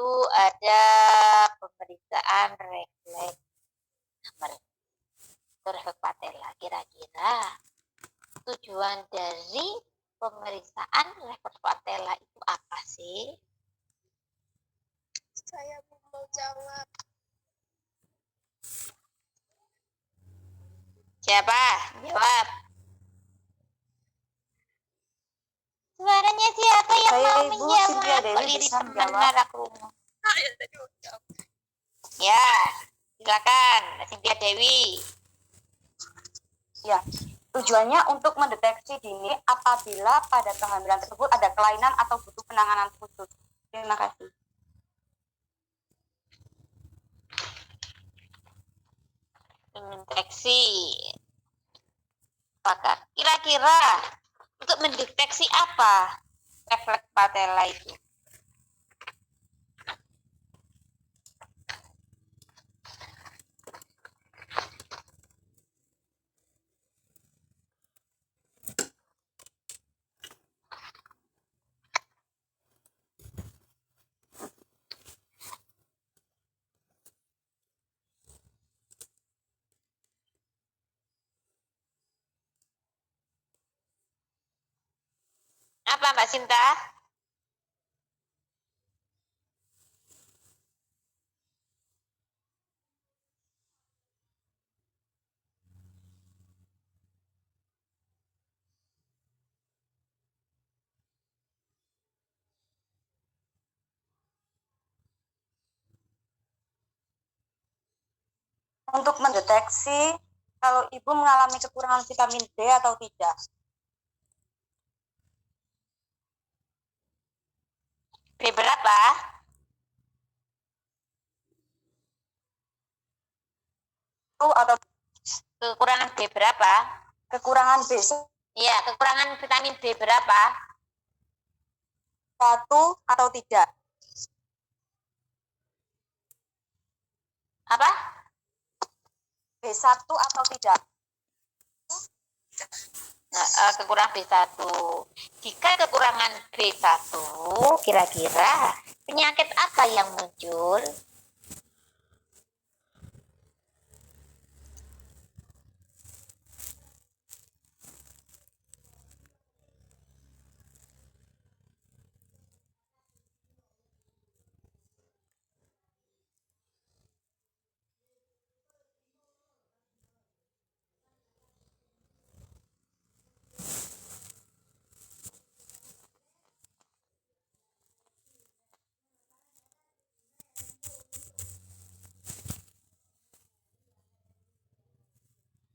itu ada pemeriksaan refleks patella. Kira-kira tujuan dari pemeriksaan refleks patella itu apa sih? Saya mau jawab. Siapa? Jawab. Suaranya siapa yang Saya mau Ibu menjawab? Cynthia Dewi bisa menjawab. Ya, silakan Cynthia Dewi. Ya, tujuannya untuk mendeteksi dini apabila pada kehamilan tersebut ada kelainan atau butuh penanganan khusus. Terima kasih. Mendeteksi. Apakah kira-kira untuk mendeteksi apa refleks patella itu? Apa Mbak Sinta? Untuk mendeteksi kalau ibu mengalami kekurangan vitamin D atau tidak. B berapa? Atau Kekurangan B berapa? kekurangan B Iya, kekurangan vitamin B berapa? 1 atau tidak. Apa? B1 atau tidak. Nah, kekurangan B1. Jika kekurangan B1, kira-kira penyakit apa yang muncul?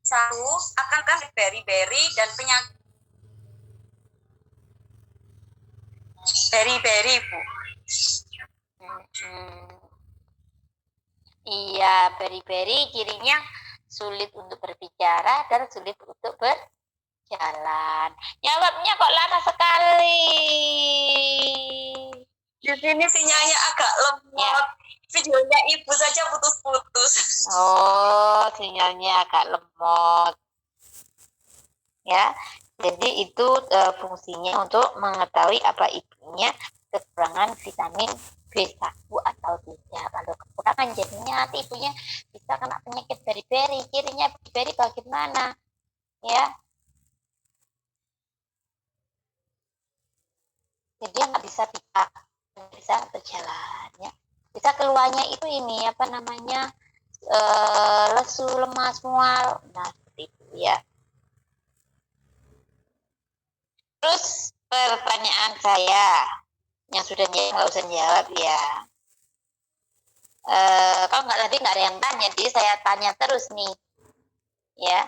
Satu akan beri-beri dan penyakit beri-beri, Bu. Iya, beri-beri cirinya sulit untuk berbicara dan sulit untuk berjalan. Jawabnya kok lama sekali. Di sini sinyalnya agak lemot. Ya. Videonya ibu saja putus-putus. Oh, sinyalnya agak lemot. Ya, jadi itu fungsinya untuk mengetahui apa ibunya kekurangan vitamin B1 atau tidak. Kalau kekurangan jadinya nanti ibunya bisa kena penyakit beri-beri. Cirinya beri bagaimana? Ya. Jadi nggak bisa berjalan ya. Bisa keluarnya itu ini apa namanya lesu, lemas, mual. Nah, seperti itu ya. Terus pertanyaan saya yang sudah nggak usah jawab ya. Kalau tadi nggak ada yang tanya, jadi saya tanya terus nih, ya.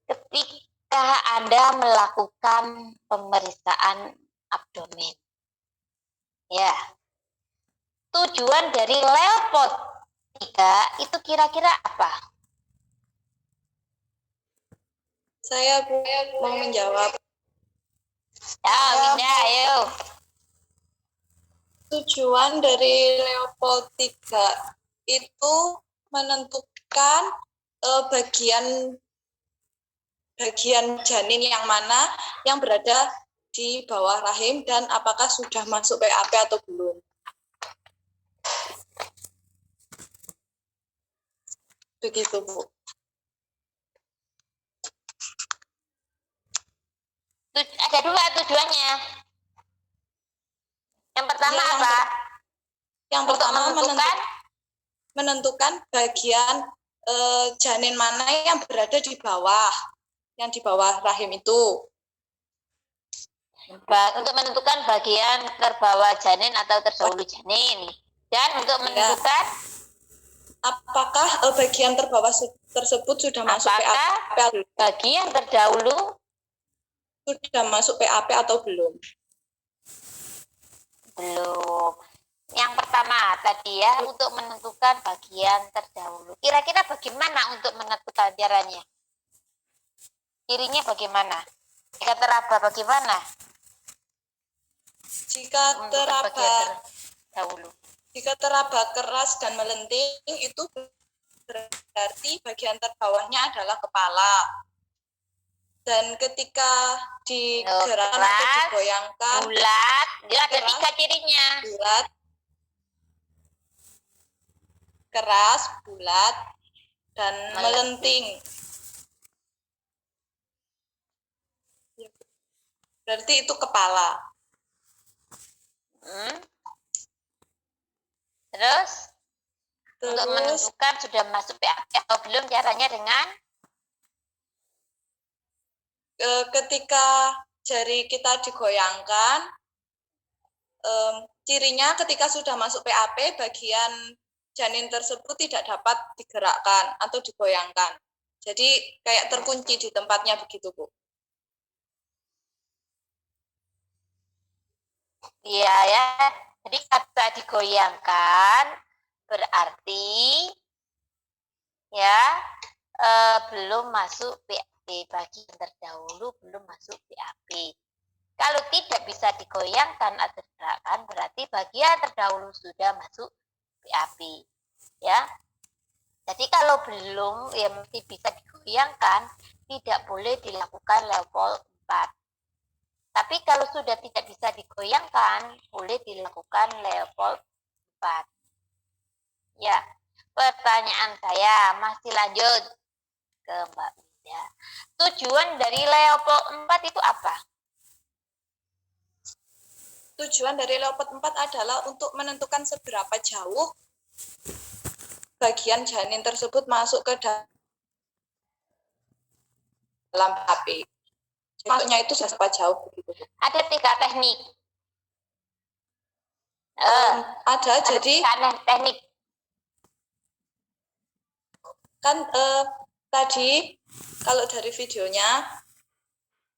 Ketika Anda melakukan pemeriksaan abdomen, ya, tujuan dari Leopold 3 itu kira-kira apa? Saya mau menjawab. Ya, Winda, ayo. Tujuan dari Leopold 3 itu menentukan bagian janin yang mana yang berada di bawah rahim dan apakah sudah masuk PAP atau belum. Begitu, Bu. Ada dua tujuannya. Yang pertama Ya, apa? Yang Untuk pertama menentukan menentukan bagian janin mana yang berada di bawah, yang di bawah rahim itu. untuk menentukan bagian terbawa janin atau terdahulu janin, dan untuk menentukan apakah bagian terbawah tersebut sudah masuk PAP, bagian terdahulu sudah masuk PAP atau belum. Belum. Yang pertama tadi ya, untuk menentukan bagian terdahulu. Kira-kira bagaimana untuk menentukan caranya? Cirinya bagaimana? Jika teraba bagaimana? Jika teraba keras dan melenting, itu berarti bagian terbawahnya adalah kepala. Dan ketika digerakkan atau digoyangkan, bulat, dia ada tiga cirinya. Bulat, keras, bulat, dan melenting. Berarti itu kepala. Terus untuk menentukan sudah masuk PAP atau belum, caranya dengan ketika jari kita digoyangkan, cirinya ketika sudah masuk PAP, bagian janin tersebut tidak dapat digerakkan atau digoyangkan. Jadi kayak terkunci di tempatnya begitu, Bu. Iya ya. Jadi kata digoyangkan berarti ya belum masuk PAP, bagian terdahulu belum masuk PAP. Kalau tidak bisa digoyangkan atau digerakkan, berarti bagian terdahulu sudah masuk PAP. Ya. Jadi kalau belum, ya mesti bisa digoyangkan, tidak boleh dilakukan level 4. Tapi kalau sudah tidak bisa digoyangkan, boleh dilakukan level 4. Ya, pertanyaan saya masih lanjut ke Mbak Winda. Tujuan dari level 4 itu apa? Tujuan dari level 4 adalah untuk menentukan seberapa jauh bagian janin tersebut masuk ke dalam PAP. Masuknya itu seberapa jauh begitu. Ada 3 teknik. Ada jadi teknik. Kan tadi kalau dari videonya,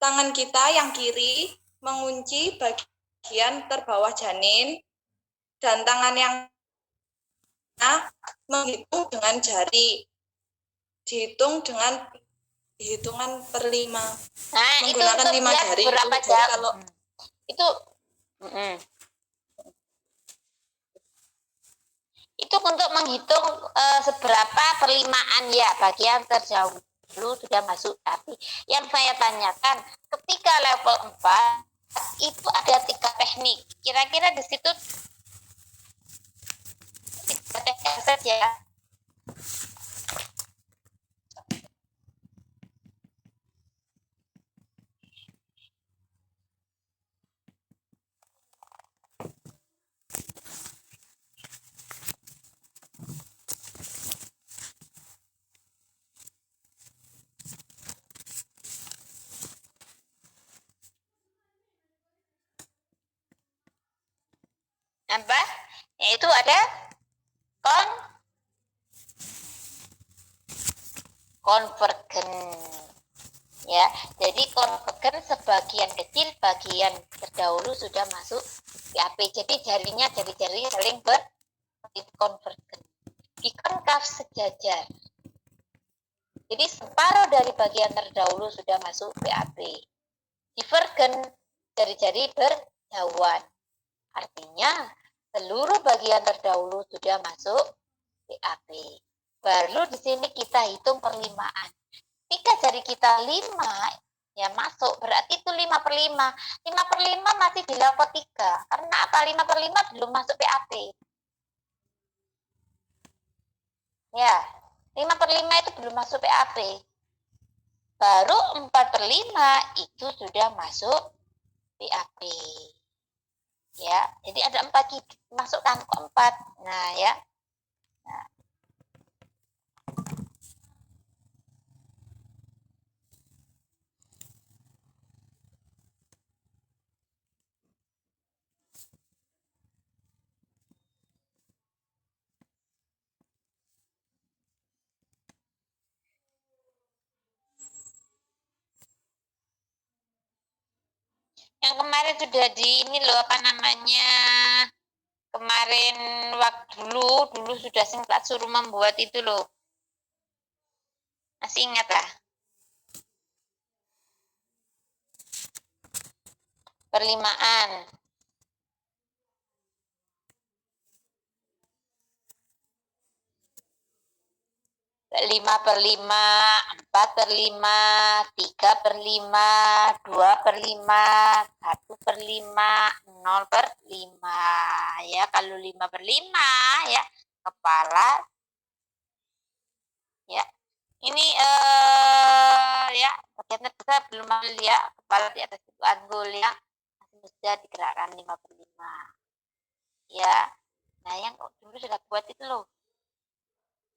tangan kita yang kiri mengunci bagian terbawah janin dan tangan yang menghitung dengan jari, dihitung dengan hitungan per 5. Menggunakan 5 jari. Berapa jam? Kalau itu untuk menghitung seberapa perlimaan ya bagian terdahulu sudah masuk. Tapi yang saya tanyakan, ketika level 4 itu ada 3 teknik. Kira-kira di situ 3 teknik saja. Apa? Yaitu ada konvergen. Ya, jadi konvergen sebagian kecil, bagian terdahulu sudah masuk PAP. Jadi jari-jarinya saling berkonvergen. Dikonkav sejajar. Jadi separuh dari bagian terdahulu sudah masuk PAP. Divergen, jari-jari berjauhan. Artinya seluruh bagian terdahulu sudah masuk PAP. Baru di sini kita hitung perlimaan. Jika jari kita 5, Ya masuk, berarti itu 5/5. 5/5 masih di level 3. Karena apa? 5/5 belum masuk PAP. Ya, 5/5 itu belum masuk PAP. Baru 4/5 itu sudah masuk PAP. Ya, jadi ada 4, masukkan ke 4. Nah, ya. Nah. Yang kemarin sudah di ini loh, apa namanya, kemarin waktu dulu sudah singkat suruh membuat itu loh, masih ingat lah, perlimaan. 5/5, 4/5, 3/5, 2/5, 1/5, 0/5. Ya, kalau 5/5 ya kepala ya. Ini ya bagian terbesar belum ambil ya, kepala di atas itu anggul ya, masih bisa digerakkan 5/5 ya. Nah, yang dulu sudah buat itu loh.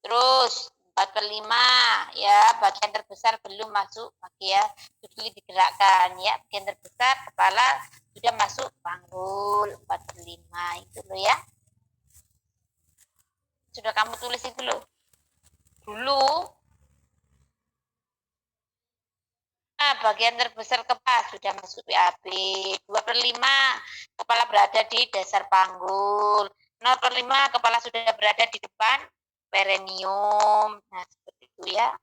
Terus 4/5 ya, bagian terbesar belum masuk bagian sudah digerakkan ya, bagian terbesar kepala sudah masuk panggul 4/5 itu loh ya. Sudah kamu tulis itu loh dulu. Nah, bagian terbesar kepala sudah masuk PAP. 2/5 kepala berada di dasar panggul. 0/5 kepala sudah berada di depan perineum. Nah, seperti itu ya.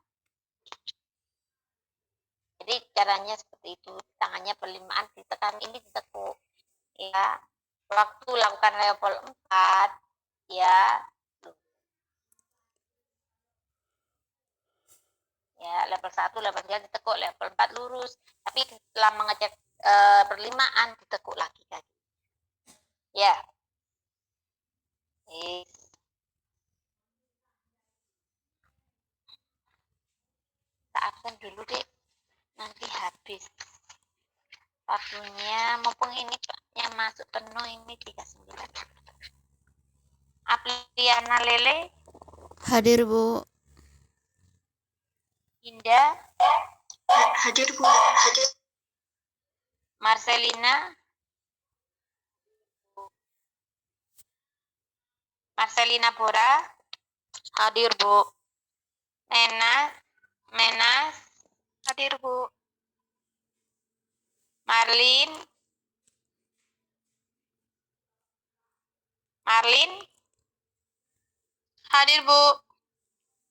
Jadi caranya seperti itu, tangannya perlimaan ditekan, ini ditekuk ya. Waktu lakukan level 4 ya, ya level 1, level 3 ditekuk, level 4 lurus. Tapi setelah mengecek perlimaan ditekuk lagi kan. Ya. Kita absen dulu deh, nanti habis waktunya, mumpung ini yang masuk penuh ini 39. Apliana Lele hadir Bu. Indah Hadir Bu, hadir. Marcelina Bora Hadir Bu. Menas Hadir Bu. Marlin Hadir Bu.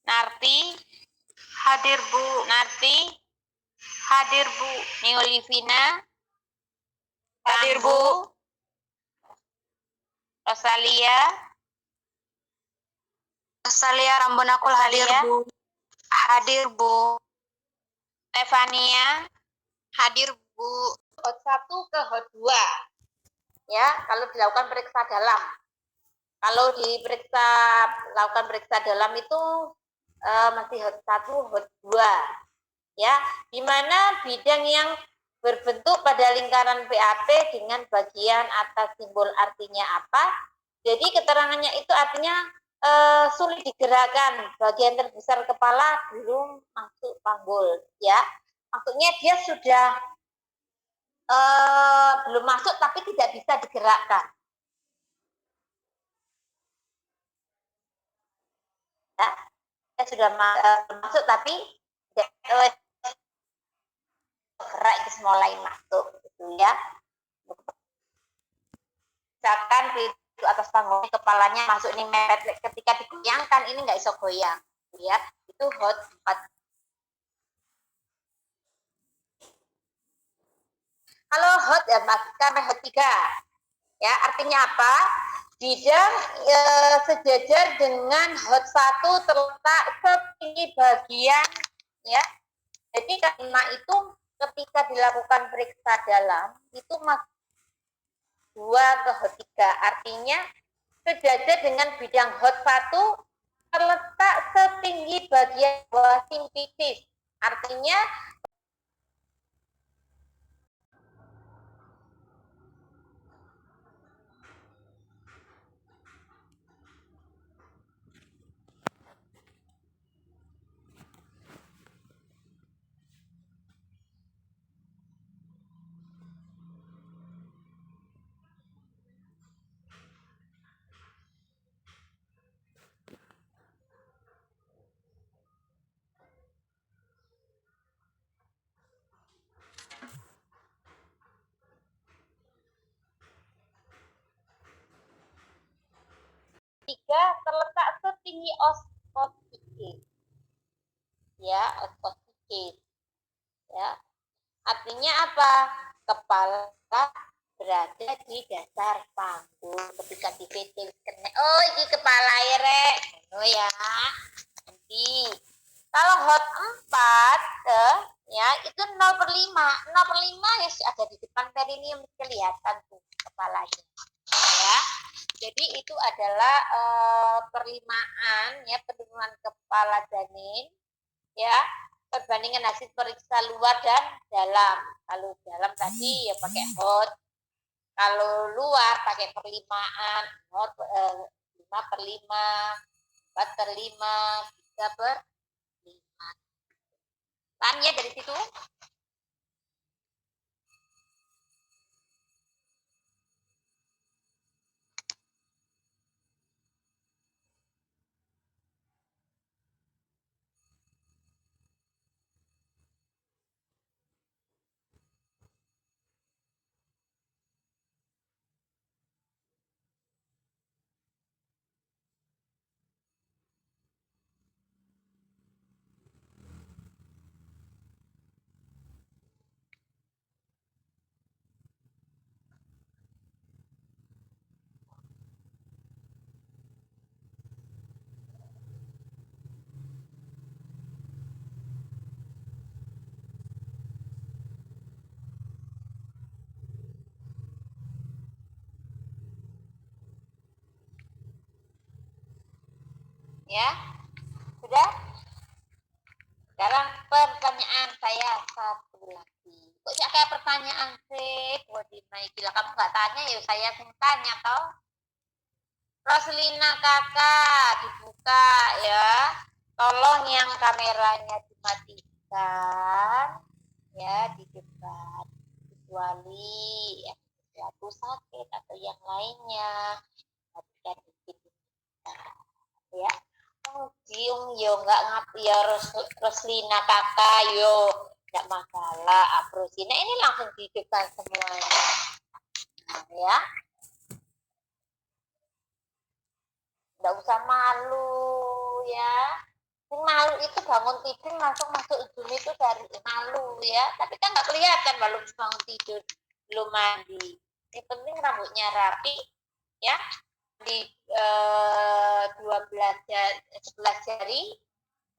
Narti Hadir Bu. Hadir Bu. Neolivina Hadir Bu. Rosalia Rambonakul hadir Bu. Hadir Bu. Stefania Hadir Bu. HOT 1 ke HOT 2 ya, kalau dilakukan periksa dalam. Kalau lakukan periksa dalam itu masih HOT 1, HOT 2 ya, di mana bidang yang berbentuk pada lingkaran PAP dengan bagian atas simbol artinya apa. Jadi keterangannya itu artinya sulit digerakkan, bagian terbesar kepala belum masuk panggul ya. Maksudnya dia sudah belum masuk tapi tidak bisa digerakkan. Ya, saya sudah masuk tapi tidak gerak, itu mulai masuk gitu ya. Misalkan itu atas panggung kepalanya masuk ini mepet, ketika digoyangkan ini nggak bisa goyang ya, itu HOT 4. Kalau HOT ya sampai HOT 3 ya, artinya apa? Bidang sejajar dengan HOT 1 terletak setinggi bagian ya. Jadi kelima itu ketika dilakukan periksa dalam itu masuk 2 ke hot 3, artinya sejajar dengan bidang hot 1 terletak setinggi bagian bawah simfisis, artinya terletak setinggi oskopikis, ya, oskopikis, ya, artinya apa? Kepala berada di dasar panggul ketika dipetil kena. Oh, ini kepala rek, oh ya. Nanti kalau hot 4 ya itu 0/5. 0/5 ya ada di depan perineum, kelihatan tuh kepalanya, ya. Jadi itu adalah perlimaan ya, penurunan kepala janin ya, perbandingan hasil periksa luar dan dalam. Kalau dalam tadi ya pakai hot, kalau luar pakai perlimaan hot 5/5, 4/5, 3/5. Paham ya dari situ? Ya, sudah? Sekarang pertanyaan saya satu lagi. Kok kayak pertanyaan sih buat Dimai? Gila, kamu nggak tanya ya saya sing tanya toh. Roslina kakak dibuka ya. Tolong yang kameranya dimatikan ya di depan, kecuali ya aku sakit atau yang lainnya. Matikan dikit ya. Cium yo nggak ya Roslina kakak yo nggak masalah. Aprosina ini langsung dihidupkan semuanya, nah, ya nggak usah malu ya. Malu itu bangun tidur langsung masuk Zoom itu dari malu ya, tapi kan nggak kelihatan malu bangun tidur belum mandi. Yang penting rambutnya rapi ya, di 11 jari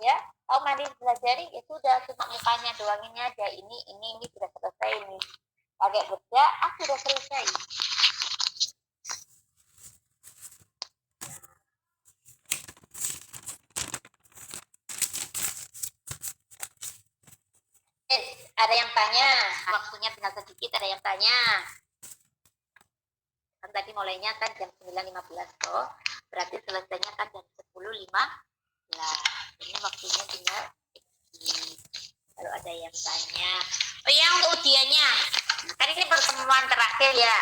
ya. Oh, mandi 11 jari ya sudah, cuma mukanya doang ini aja, ini sudah selesai, ini pakai bedak sudah selesai. Ada yang tanya, waktunya tinggal sedikit, ada yang tanya. Kan tadi mulainya kan jam 9.15 toh, berarti selesainya kan jam 10.15. Ini waktunya tinggal kalau ada yang tanya. Oh ya, untuk ujiannya kan ini pertemuan terakhir ya.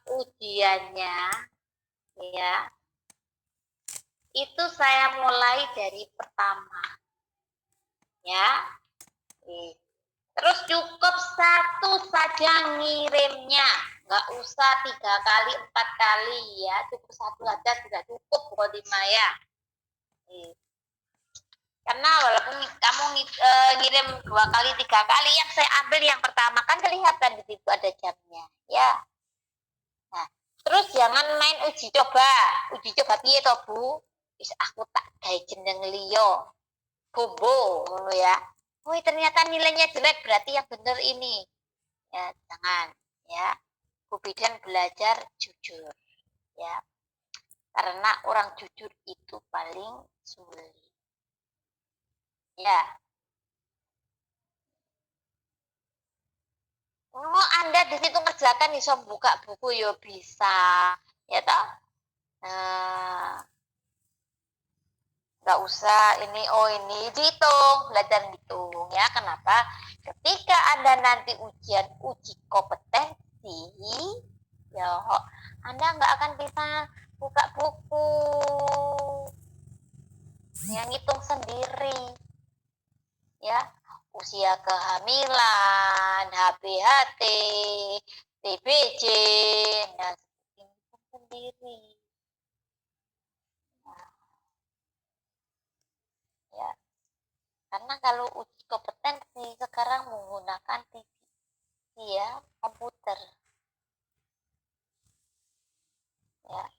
Ujiannya ya itu saya mulai dari pertama ya. Terus cukup satu saja ngirimnya, nggak usah 3 kali 4 kali ya, cukup satu saja sudah cukup buat Maya. Karena walaupun kamu ngirim 2 kali 3 kali, yang saya ambil yang pertama kan kelihatan di situ ada jamnya ya. Nah, terus jangan main uji coba piye to Bu? Wis aku tak gawe jeneng liya. bobo ngono ya. Oh, ternyata nilainya jelek, berarti yang benar ini. Ya, jangan ya. Bu Bidan belajar jujur ya. Karena orang jujur itu paling sulit. Ya. Oh, Anda di situ ngerjakan iso buka buku yo bisa. Ya toh? Nah, nggak usah ini dihitung, belajar hitung ya. Kenapa? Ketika Anda nanti uji kompetensi, ya Anda nggak akan bisa buka buku yang hitung sendiri ya. Usia kehamilan, HPHT, TBC, nah hitung sendiri. Ya, karena kalau uji kompetensi sekarang menggunakan TV ya, komputer ya.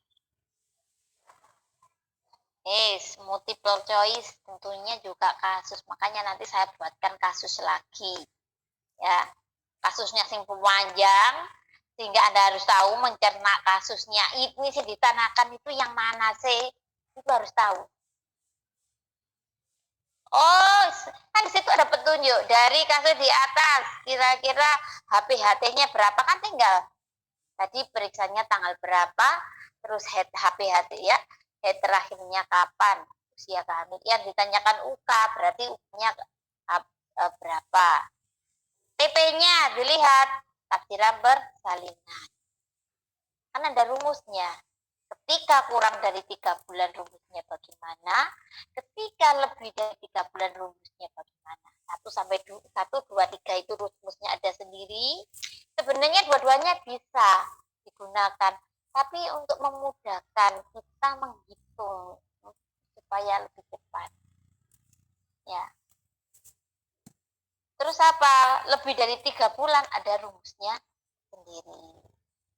Multiple choice tentunya juga kasus, makanya nanti saya buatkan kasus lagi ya, kasusnya sing panjang sehingga Anda harus tahu mencerna kasusnya ini sih ditanakan itu yang mana sih, itu harus tahu. Oh, kan di situ ada petunjuk dari kasus di atas, kira-kira HPHT-nya berapa, kan tinggal tadi periksanya tanggal berapa, terus HPHT ya, head terakhirnya kapan, usia kehamilan, yang ditanyakan UK berarti UK-nya berapa, TP-nya dilihat, taksiran bersalinan, kan ada rumusnya. Ketika kurang dari 3 bulan rumusnya bagaimana, ketika lebih dari 3 bulan rumusnya bagaimana. 1 sampai 2, 1, 2, 3 itu rumusnya ada sendiri. Sebenarnya dua-duanya bisa digunakan, tapi untuk memudahkan kita menghitung supaya lebih cepat. Ya. Terus apa? Lebih dari 3 bulan ada rumusnya sendiri.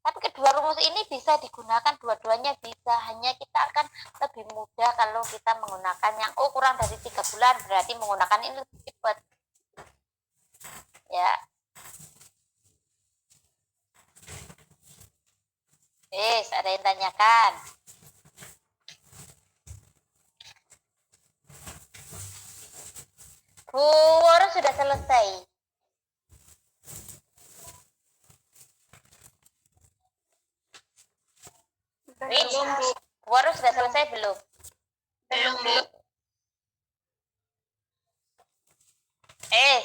Tapi kedua rumus ini bisa digunakan, dua-duanya bisa. Hanya kita akan lebih mudah kalau kita menggunakan yang kurang dari 3 bulan, berarti menggunakan ini lebih cepat. Ya. Ada yang tanyakan? Bu Woro sudah selesai. Belum, Bu. Waru sudah selesai belum? Belum, Bu.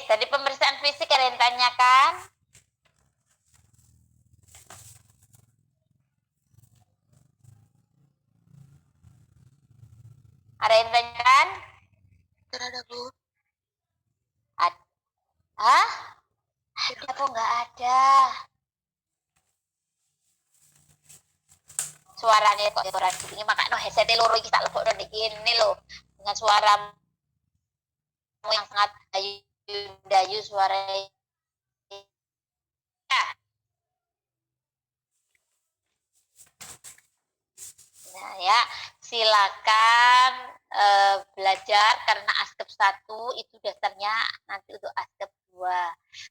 Tadi pemeriksaan fisik ada yang tanyakan? Ada yang tanyakan? Ada, Bu. Hah? Ada kok nggak ada? Suaranya kok suara ini makanya headset loro iki tak lebokno iki lho, dengan suara yang sangat dayu suara. Nah ya, silakan belajar karena askep 1 itu dasarnya nanti untuk askep 2.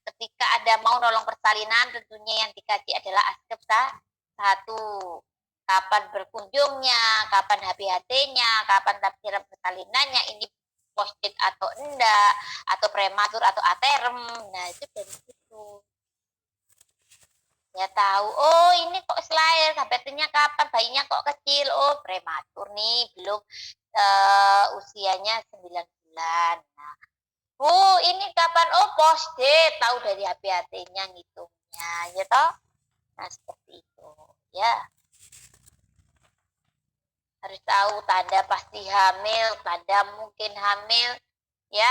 Ketika Anda mau nolong persalinan, tentunya yang dikaji adalah askep 1. Kapan berkunjungnya, kapan HPHT-nya, kapan tafsiran persalinannya, ini post-it atau enggak, atau prematur atau aterm. Nah, itu dari situ. Ya tahu, oh ini kok lahir, HPHT-nya kapan, bayinya kok kecil, oh prematur nih, belum usianya 9 bulan. Nah, ini kapan, oh post-it, tahu dari HPHT-nya ngitungnya, ya toh? Nah, seperti itu, ya. Harus tahu tanda pasti hamil, tanda mungkin hamil, ya.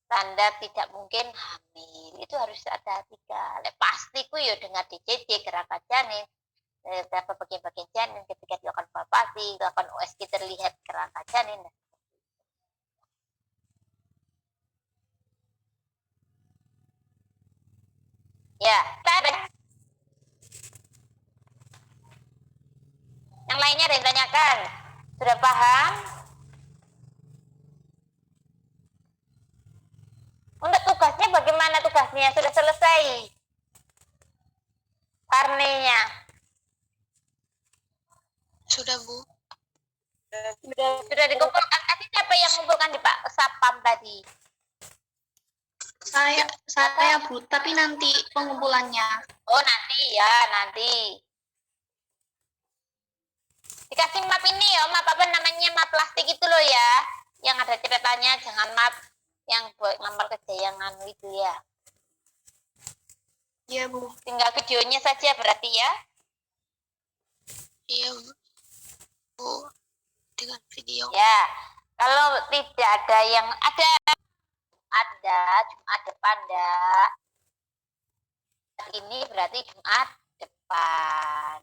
Tanda tidak mungkin hamil. Itu harus ada 3. Pasti ku ya dengan DCC gerakan janin. Berapa bagian-bagian janin ketika dilakukan palpasi, dilakukan USG terlihat gerakan janin. Ya, tanda. Yang lainnya ada yang tanyakan? Sudah paham? tugasnya bagaimana tugasnya? Sudah selesai? Karnenya? Sudah, Bu. Sudah dikumpulkan. Tadi siapa yang mengumpulkan di Pak Sapam tadi? Saya, Bu, tapi nanti pengumpulannya. Oh, nanti ya, nanti. Dikasih map ini ya, map apa namanya, map plastik itu loh ya. Yang ada ceritanya, jangan map yang buat lamar kerja yang anu itu ya. Iya, Bu. Tinggal videonya saja berarti ya. Iya, Bu. Dengan video. Ya, kalau tidak ada yang ada Jumat depan dah. Ini berarti Jumat depan.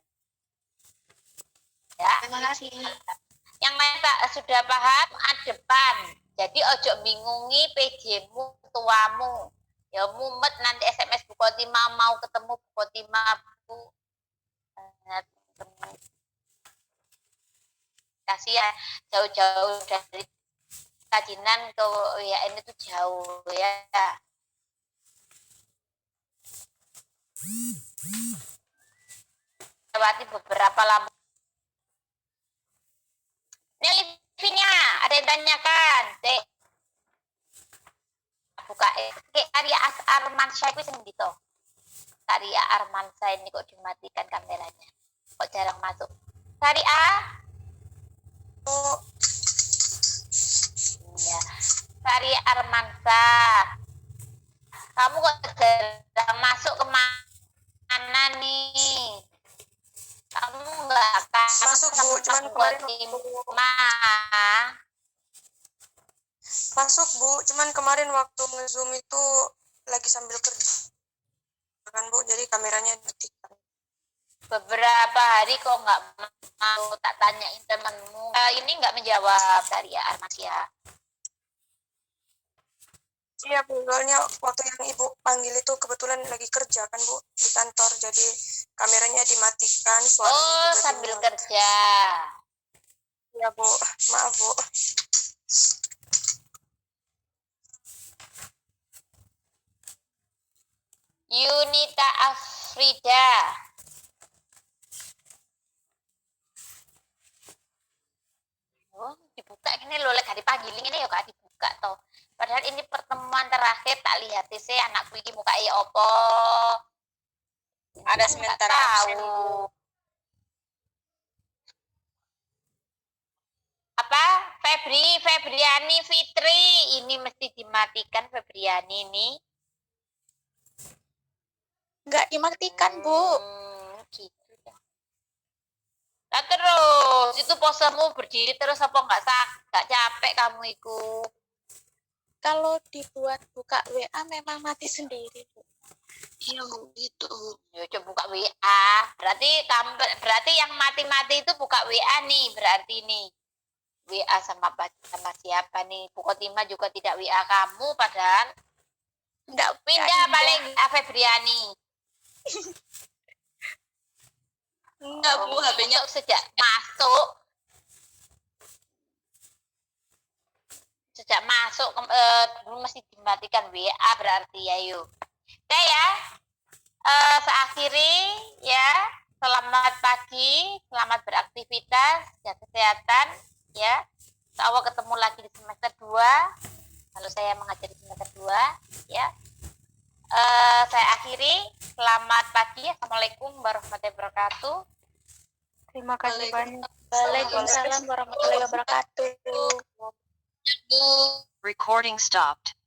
Ya. Terima kasih. Yang lain tak sudah paham Jumat depan. Jadi ojo bingungi PJ-mu, tuamu. Ya mumet nanti SMS Bu Kotima mau ketemu Bu Kotima Bu. Kasihan jauh-jauh dari Kajinan ke WIN itu jauh ya. Lewati beberapa lama. Ini live-nya ada yang tanyakan. Dek. Buka Arya Armansyah itu sendiri toh. Arya Armansyah ini kok dimatikan kameranya. Kok jarang masuk. Arya? Oh, Ya. Arya Armansyah. Kamu kok jarang masuk ke mana nih? Kamu nggak akan Masuk, Bu. Cuman kemarin masuk, Bu. Cuman kemarin waktu nge-zoom itu lagi sambil kerja. Kan, Bu. Jadi kameranya dimatikan. Beberapa hari kok nggak mau tak tanyain temenmu. Ini nggak menjawab dari Armasia. Iya, Bu. Soalnya waktu yang Ibu panggil itu kebetulan lagi kerja kan, Bu, di kantor. Jadi kameranya dimatikan, suaranya Oh, juga sambil dimatikan. kerja. Iya, Bu. Maaf, Bu. Yunita Afrida. Oh, dibuka ini loh, lagi dipanggilin ini ya Kak, dibuka toh. Padahal ini pertemuan terakhir tak lihat sih anakku ini muka opo. Ada Nggak sementara absen, tahu. Bu. Apa? Febriani Fitri. Ini mesti dimatikan Febriani nih. Nggak dimatikan, Bu. Gitu ya. Nah, terus itu posemu berdiri terus apa nggak capek kamu itu? Kalau dibuat buka WA memang mati sendiri, Bu. Iya, Bu, gitu. Ya coba buka WA. Berarti yang mati-mati itu buka WA nih, berarti nih. WA sama siapa nih? Bu Kotima juga tidak WA kamu padahal. Nggak Pindah paling Febriani. Enggak, Bu. HP-nya Sejak masuk dulu mesti dimatikan WA berarti ya yuk. Oke ya. Saya akhiri ya. Selamat pagi, selamat beraktivitas, jaga kesehatan ya. Insya ketemu lagi di semester 2. Kalau saya mengajar di semester 2 ya. Saya akhiri. Selamat pagi. Assalamualaikum warahmatullahi wabarakatuh. Terima kasih banyak. Waalaikumsalam warahmatullahi wabarakatuh. Recording stopped.